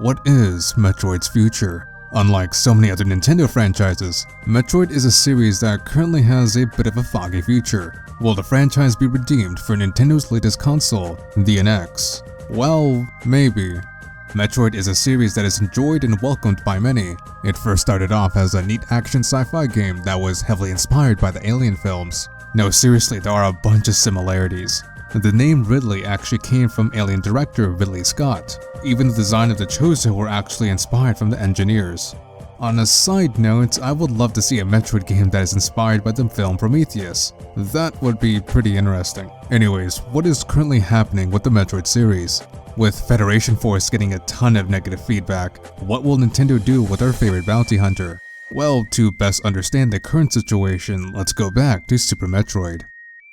What is Metroid's future? Unlike so many other Nintendo franchises, Metroid is a series that currently has a bit of a foggy future. Will the franchise be redeemed for Nintendo's latest console, the NX? Well, maybe. Metroid is a series that is enjoyed and welcomed by many. It first started off as a neat action sci-fi game that was heavily inspired by the Alien films. No, seriously, there are a bunch of similarities. The name Ridley actually came from Alien director Ridley Scott. Even the design of the Chozo were actually inspired from the engineers. On a side note, I would love to see a Metroid game that is inspired by the film Prometheus. That would be pretty interesting. Anyways, what is currently happening with the Metroid series? With Federation Force getting a ton of negative feedback, what will Nintendo do with our favorite bounty hunter? Well, to best understand the current situation, let's go back to Super Metroid.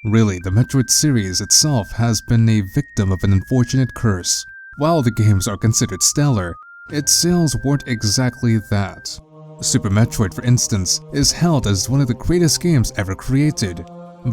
Really, the Metroid series itself has been a victim of an unfortunate curse. While the games are considered stellar, its sales weren't exactly that. Super Metroid, for instance, is held as one of the greatest games ever created,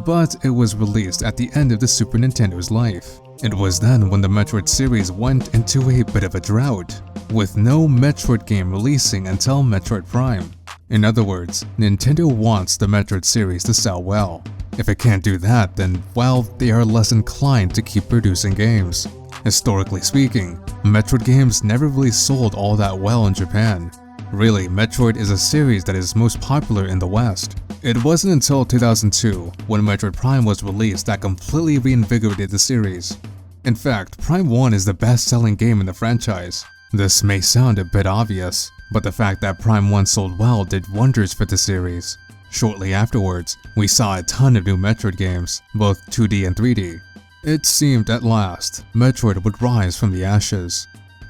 but it was released at the end of the Super Nintendo's life. It was then when the Metroid series went into a bit of a drought, with no Metroid game releasing until Metroid Prime. In other words, Nintendo wants the Metroid series to sell well. If it can't do that, then, well, they are less inclined to keep producing games. Historically speaking, Metroid games never really sold all that well in Japan. Really, Metroid is a series that is most popular in the West. It wasn't until 2002, when Metroid Prime was released, that completely reinvigorated the series. In fact, Prime 1 is the best-selling game in the franchise. This may sound a bit obvious, but the fact that Prime 1 sold well did wonders for the series. Shortly afterwards, we saw a ton of new Metroid games, both 2D and 3D. It seemed at last, Metroid would rise from the ashes.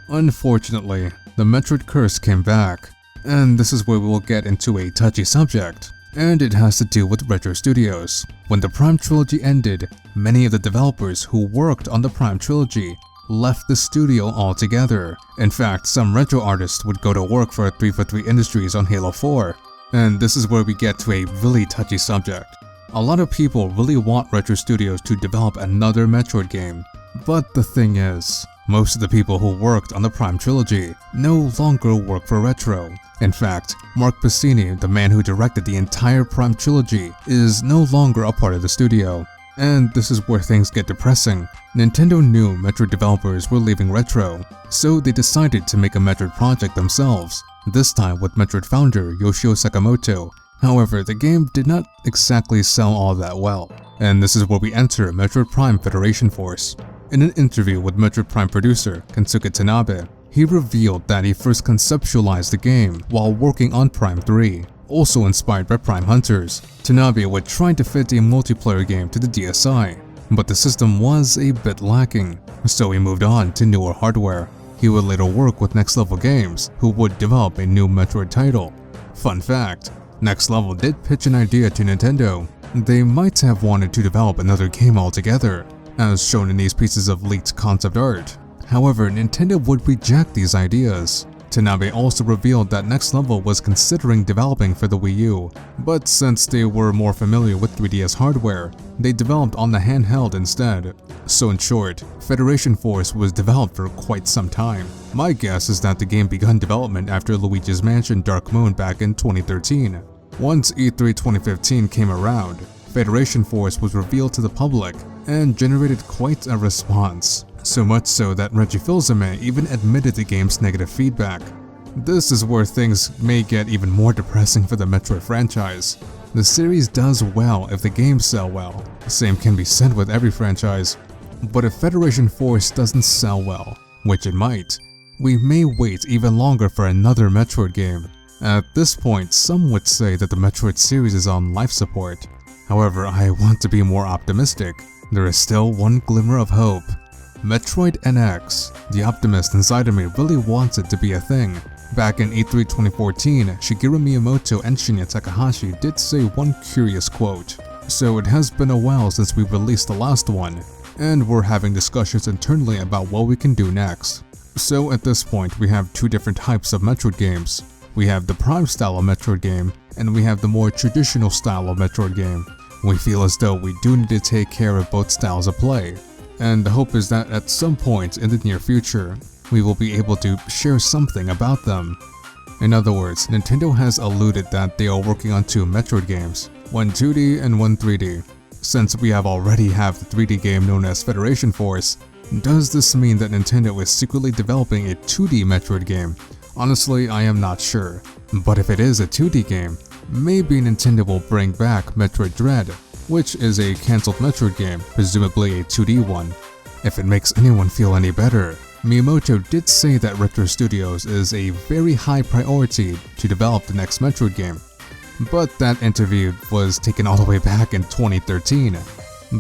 Unfortunately, the Metroid curse came back, and this is where we will get into a touchy subject, and it has to do with Retro Studios. When the Prime Trilogy ended, many of the developers who worked on the Prime Trilogy left the studio altogether. In fact, some retro artists would go to work for 343 Industries on Halo 4. And this is where we get to a really touchy subject. A lot of people really want Retro Studios to develop another Metroid game. But the thing is, most of the people who worked on the Prime Trilogy no longer work for Retro. In fact, Mark Piscini, the man who directed the entire Prime Trilogy, is no longer a part of the studio. And this is where things get depressing. Nintendo knew Metroid developers were leaving Retro, so they decided to make a Metroid project themselves, this time with Metroid founder Yoshio Sakamoto. However, the game did not exactly sell all that well, and this is where we enter Metroid Prime Federation Force. In an interview with Metroid Prime producer Kensuke Tanabe, he revealed that he first conceptualized the game while working on Prime 3. Also inspired by Prime Hunters, Tanabe would try to fit a multiplayer game to the DSi, but the system was a bit lacking, so he moved on to newer hardware. He would later work with Next Level Games, who would develop a new Metroid title. Fun fact, Next Level did pitch an idea to Nintendo. They might have wanted to develop another game altogether, as shown in these pieces of leaked concept art. However, Nintendo would reject these ideas. Tanabe also revealed that Next Level was considering developing for the Wii U, but since they were more familiar with 3DS hardware, they developed on the handheld instead. So in short, Federation Force was developed for quite some time. My guess is that the game began development after Luigi's Mansion Dark Moon back in 2013. Once E3 2015 came around, Federation Force was revealed to the public and generated quite a response. So much so that Reggie Fils-Aimé even admitted the game's negative feedback. This is where things may get even more depressing for the Metroid franchise. The series does well if the games sell well. The same can be said with every franchise. But if Federation Force doesn't sell well, which it might, we may wait even longer for another Metroid game. At this point, some would say that the Metroid series is on life support. However, I want to be more optimistic. There is still one glimmer of hope. Metroid NX, the optimist inside of me really wants it to be a thing. Back in E3 2014, Shigeru Miyamoto and Shinya Takahashi did say one curious quote. So it has been a while since we released the last one, and we're having discussions internally about what we can do next. So at this point, we have two different types of Metroid games. We have the Prime style of Metroid game, and we have the more traditional style of Metroid game. We feel as though we do need to take care of both styles of play. And the hope is that at some point in the near future, we will be able to share something about them. In other words, Nintendo has alluded that they are working on 2 Metroid games, one 2D and one 3D. Since we already have the 3D game known as Federation Force, does this mean that Nintendo is secretly developing a 2D Metroid game? Honestly, I am not sure. But if it is a 2D game, maybe Nintendo will bring back Metroid Dread, which is a cancelled Metroid game, presumably a 2D one. If it makes anyone feel any better, Miyamoto did say that Retro Studios is a very high priority to develop the next Metroid game. But that interview was taken all the way back in 2013.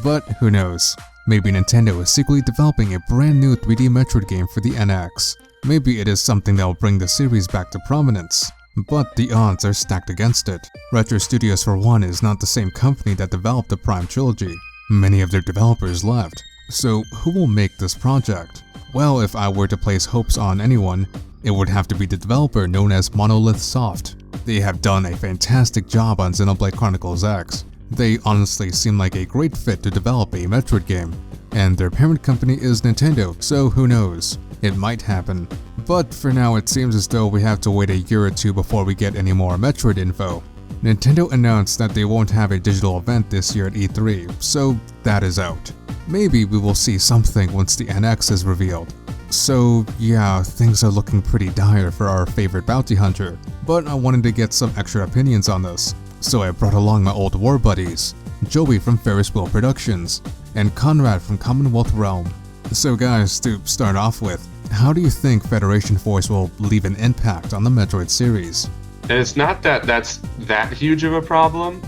But who knows? Maybe Nintendo is secretly developing a brand new 3D Metroid game for the NX. Maybe it is something that will bring the series back to prominence. But the odds are stacked against it. Retro Studios, for one, is not the same company that developed the Prime trilogy. Many of their developers left. So who will make this project? Well, if I were to place hopes on anyone, it would have to be the developer known as Monolith Soft. They have done a fantastic job on Xenoblade Chronicles X. They honestly seem like a great fit to develop a Metroid game. And their parent company is Nintendo, so who knows? It might happen. But for now, it seems as though we have to wait a year or 2 before we get any more Metroid info. Nintendo announced that they won't have a digital event this year at E3, so that is out. Maybe we will see something once the NX is revealed. So yeah, things are looking pretty dire for our favorite bounty hunter, but I wanted to get some extra opinions on this, so I brought along my old war buddies, Joey from Ferris Productions, and Conrad from Commonwealth Realm. So guys, to start off with, how do you think Federation Force will leave an impact on the Metroid series? And it's not that that's that huge of a problem.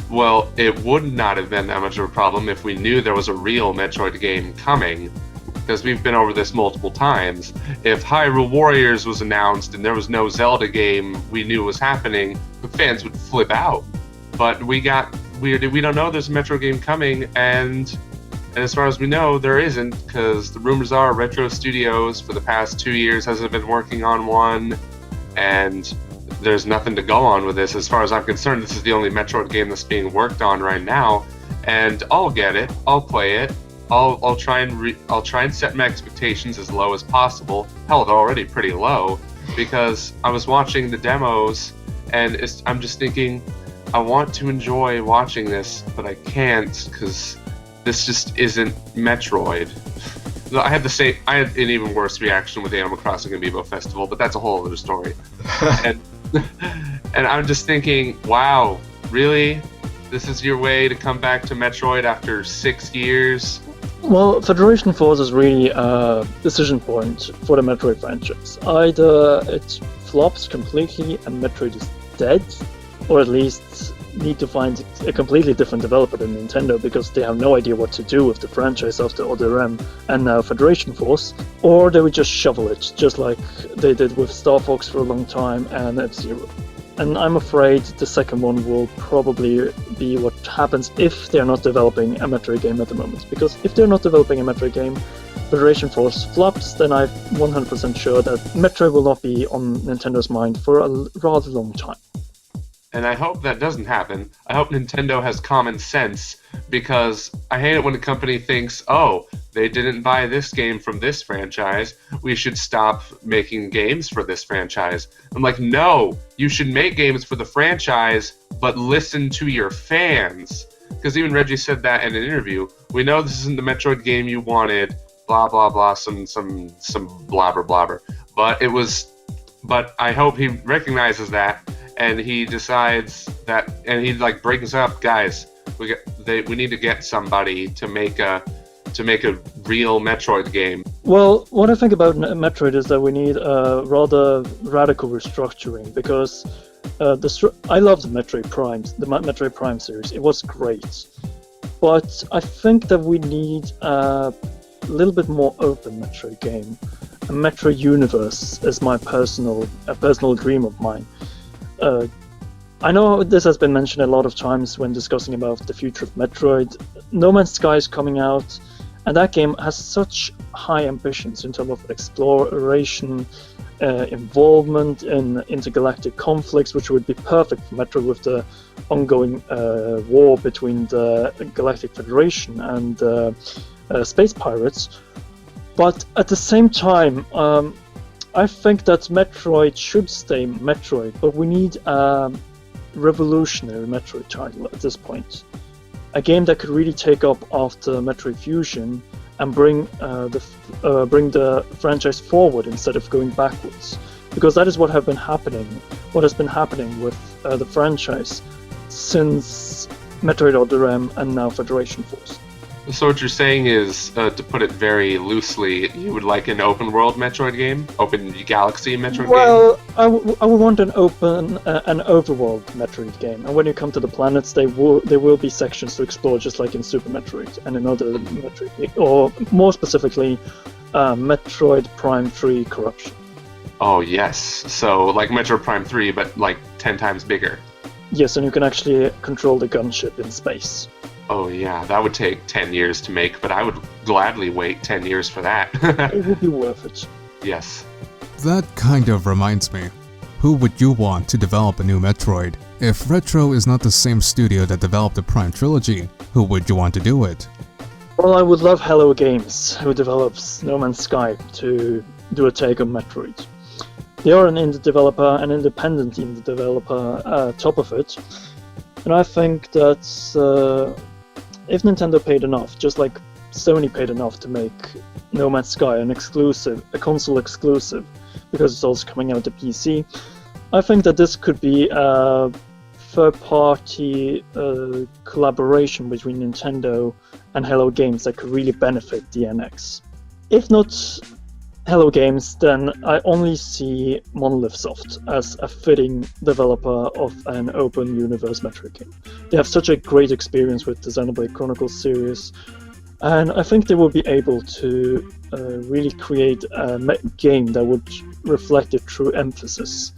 Well, it would not have been that much of a problem if we knew there was a real Metroid game coming, because we've been over this multiple times. If Hyrule Warriors was announced and there was no Zelda game we knew was happening, the fans would flip out. But we don't know there's a Metroid game coming, and as far as we know, there isn't, because the rumors are Retro Studios for the past 2 years hasn't been working on one, and there's nothing to go on with this. As far as I'm concerned, this is the only Metroid game that's being worked on right now, and I'll get it, I'll play it, I'll try and set my expectations as low as possible. Hell, they're already pretty low, because I was watching the demos, and I'm just thinking, I want to enjoy watching this, but I can't, because this just isn't Metroid. I had an even worse reaction with the Animal Crossing Amiibo Festival, but that's a whole other story. And I'm just thinking, wow, really? This is your way to come back to Metroid after 6 years? Well, Federation Force is really a decision point for the Metroid franchise. Either it flops completely and Metroid is dead, or at least need to find a completely different developer than Nintendo, because they have no idea what to do with the franchise after Other M and now Federation Force, or they would just shovel it, just like they did with Star Fox for a long time and F-Zero. And I'm afraid the second one will probably be what happens if they're not developing a Metroid game at the moment. Because if they're not developing a Metroid game, Federation Force flops, then I'm 100% sure that Metroid will not be on Nintendo's mind for a rather long time. And I hope that doesn't happen. I hope Nintendo has common sense, because I hate it when a company thinks, oh, they didn't buy this game from this franchise, we should stop making games for this franchise. I'm like, no, you should make games for the franchise, but listen to your fans. Because even Reggie said that in an interview. We know this isn't the Metroid game you wanted, blah, blah, blah, some blabber, blabber. But I hope he recognizes that, and he decides that, and he brings up, guys, we need to get somebody to make a real Metroid game. Well, what I think about Metroid is that we need a rather radical restructuring, because I love the Metroid Prime series. It was great, but I think that we need a little bit more open Metroid game. A Metroid universe is a personal dream of mine. I know this has been mentioned a lot of times when discussing about the future of Metroid. No Man's Sky is coming out, and that game has such high ambitions in terms of exploration, involvement in intergalactic conflicts, which would be perfect for Metroid with the ongoing war between the Galactic Federation and space pirates. But at the same time, I think that Metroid should stay Metroid, but we need a revolutionary Metroid title at this point. A game that could really take up after Metroid Fusion and bring the franchise forward instead of going backwards, because that is what has been happening with the franchise since Metroid Other M and now Federation Force. So what you're saying is, to put it very loosely, you would like an open world Metroid game? Open galaxy Metroid game? Well, I would want an overworld Metroid game, and when you come to the planets, there will be sections to explore, just like in Super Metroid and in other Metroid, or more specifically, Metroid Prime 3 Corruption. Oh yes, so like Metroid Prime 3, but like 10 times bigger. Yes, and you can actually control the gunship in space. Oh yeah, that would take 10 years to make, but I would gladly wait 10 years for that. It would be worth it. Yes. That kind of reminds me. Who would you want to develop a new Metroid? If Retro is not the same studio that developed the Prime Trilogy, who would you want to do it? Well, I would love Hello Games, who develops No Man's Sky, to do a take on Metroid. They are an indie developer, an independent indie developer, top of it. And I think that if Nintendo paid enough, just like Sony paid enough to make No Man's Sky a console exclusive, because it's also coming out to PC, I think that this could be a third-party collaboration between Nintendo and Hello Games that could really benefit the NX. If not Hello Games, then I only see Monolith Soft as a fitting developer of an open universe Metroid game. They have such a great experience with the Xenoblade Chronicles series, and I think they will be able to really create a game that would reflect the true emphasis.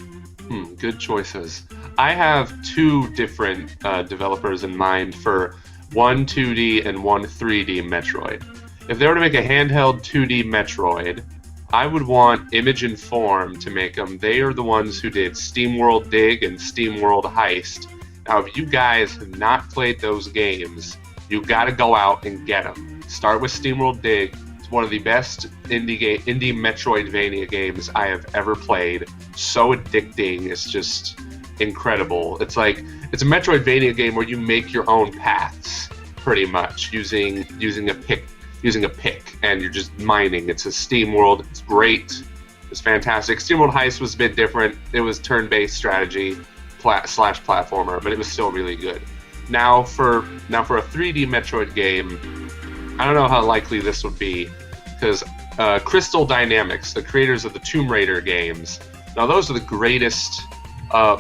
Good choices. I have two different developers in mind for one 2D and one 3D Metroid. If they were to make a handheld 2D Metroid, I would want Image and Form to make them. They are the ones who did SteamWorld Dig and SteamWorld Heist. Now, if you guys have not played those games, you've got to go out and get them. Start with SteamWorld Dig. It's one of the best indie Metroidvania games I have ever played. So addicting. It's just incredible. It's a Metroidvania game where you make your own paths, pretty much, using a pick, and you're just mining. It's a Steam world. It's great. It's fantastic. SteamWorld Heist was a bit different. It was turn-based strategy slash platformer, but it was still really good. Now for a 3D Metroid game, I don't know how likely this would be, because Crystal Dynamics, the creators of the Tomb Raider games, now those are the greatest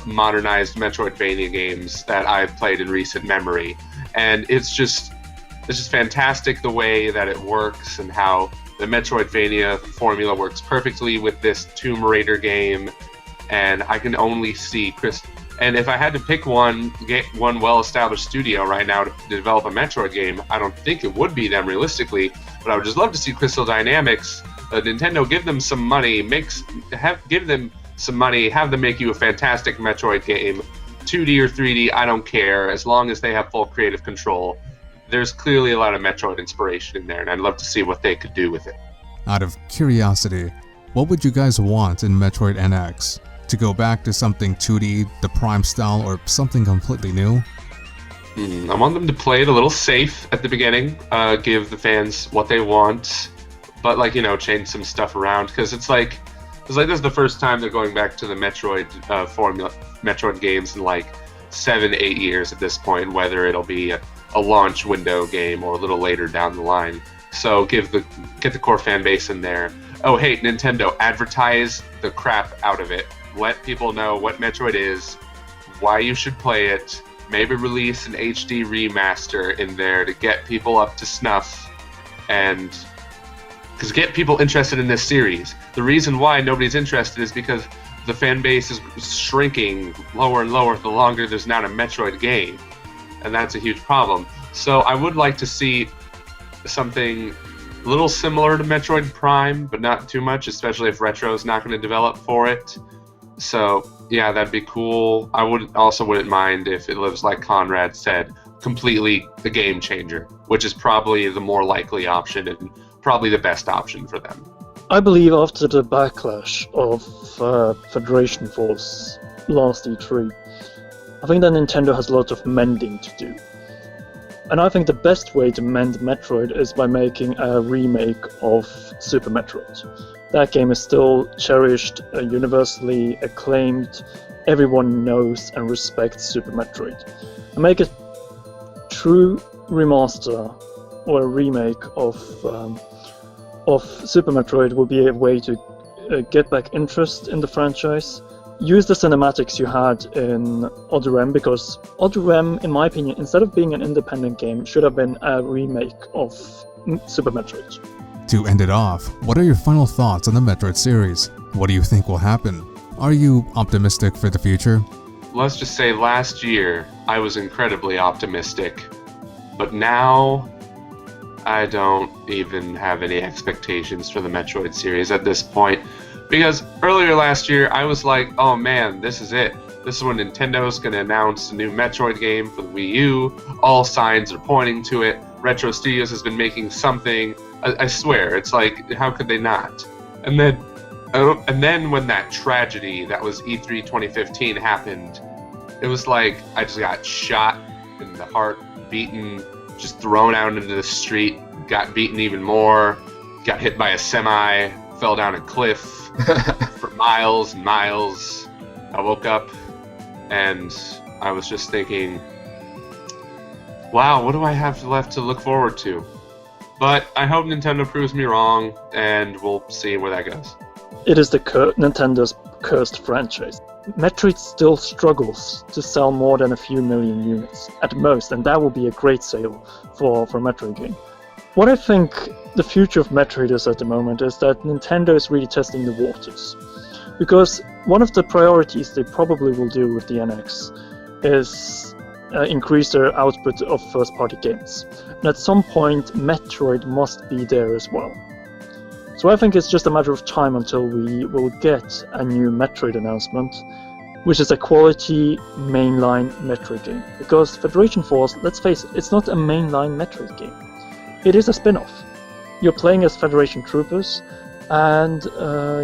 modernized Metroidvania games that I've played in recent memory, and it's just fantastic the way that it works and how the Metroidvania formula works perfectly with this Tomb Raider game, and I can only see And if I had to pick one well-established studio right now to develop a Metroid game, I don't think it would be them realistically, but I would just love to see Crystal Dynamics, Nintendo, give them some money, have them make you a fantastic Metroid game, 2D or 3D, I don't care, as long as they have full creative control. There's clearly a lot of Metroid inspiration in there, and I'd love to see what they could do with it. Out of curiosity, what would you guys want in Metroid NX? To go back to something 2D, the Prime style, or something completely new? I want them to play it a little safe at the beginning, give the fans what they want, but change some stuff around, because it's like this is the first time they're going back to the Metroid formula, Metroid games in 7-8 years at this point, whether it'll be a launch window game or a little later down the line. So get the core fan base in there. Oh hey, Nintendo, advertise the crap out of it. Let people know what Metroid is, why you should play it, maybe release an HD remaster in there to get people up to snuff, and because get people interested in this series. The reason why nobody's interested is because the fan base is shrinking lower and lower the longer there's not a Metroid game, and that's a huge problem. So I would like to see something a little similar to Metroid Prime, but not too much, especially if Retro's not going to develop for it. So yeah, that'd be cool. I wouldn't mind if it lives, like Conrad said, completely a game changer, which is probably the more likely option and probably the best option for them. I believe after the backlash of Federation Force last E3, I think that Nintendo has a lot of mending to do. And I think the best way to mend Metroid is by making a remake of Super Metroid. That game is still cherished, universally acclaimed. Everyone knows and respects Super Metroid. And make a true remaster or a remake of Super Metroid would be a way to get back interest in the franchise. Use the cinematics you had in Other M, because Other M, in my opinion, instead of being an independent game, should have been a remake of Super Metroid. To end it off, what are your final thoughts on the Metroid series? What do you think will happen? Are you optimistic for the future? Let's just say last year I was incredibly optimistic, but now I don't even have any expectations for the Metroid series at this point. Because earlier last year, I was like, oh man, this is it. This is when Nintendo's going to announce a new Metroid game for the Wii U. All signs are pointing to it. Retro Studios has been making something. I swear, it's like, how could they not? And then when that tragedy that was E3 2015 happened, it was like I just got shot in the heart, beaten, just thrown out into the street, got beaten even more, got hit by a semi, fell down a cliff. For miles and miles. I woke up and I was just thinking, wow, what do I have left to look forward to? But I hope Nintendo proves me wrong, and we'll see where that goes. It is Nintendo's cursed franchise. Metroid still struggles to sell more than a few million units at most, and that will be a great sale for a Metroid game. What I think the future of Metroid is at the moment is that Nintendo is really testing the waters. Because one of the priorities they probably will do with the NX is increase their output of first-party games. And at some point, Metroid must be there as well. So I think it's just a matter of time until we will get a new Metroid announcement, which is a quality mainline Metroid game. Because Federation Force, let's face it, it's not a mainline Metroid game. It is a spin-off. You're playing as Federation troopers, and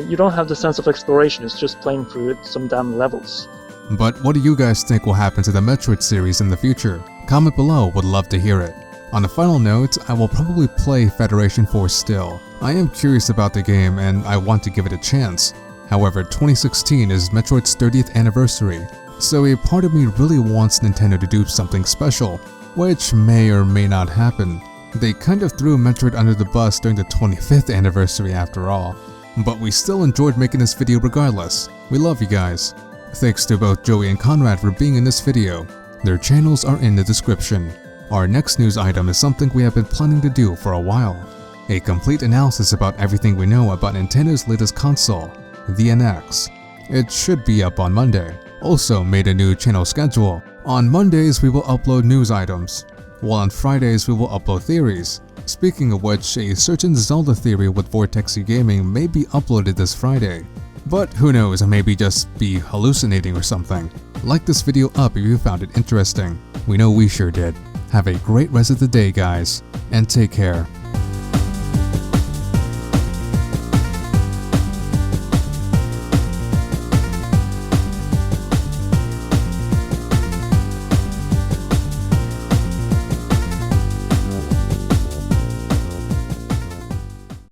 you don't have the sense of exploration, it's just playing through some damn levels. But what do you guys think will happen to the Metroid series in the future? Comment below, would love to hear it. On a final note, I will probably play Federation Force still. I am curious about the game and I want to give it a chance. However, 2016 is Metroid's 30th anniversary, so a part of me really wants Nintendo to do something special, which may or may not happen. They kind of threw Metroid under the bus during the 25th anniversary after all. But we still enjoyed making this video regardless. We love you guys. Thanks to both Joey and Conrad for being in this video. Their channels are in the description. Our next news item is something we have been planning to do for a while. A complete analysis about everything we know about Nintendo's latest console, the NX. It should be up on Monday. Also made a new channel schedule. On Mondays we will upload news items, while on Fridays we will upload theories. Speaking of which, a certain Zelda theory with Vortexy Gaming may be uploaded this Friday. But who knows, I may just be hallucinating or something. Like this video up if you found it interesting. We know we sure did. Have a great rest of the day guys, and take care.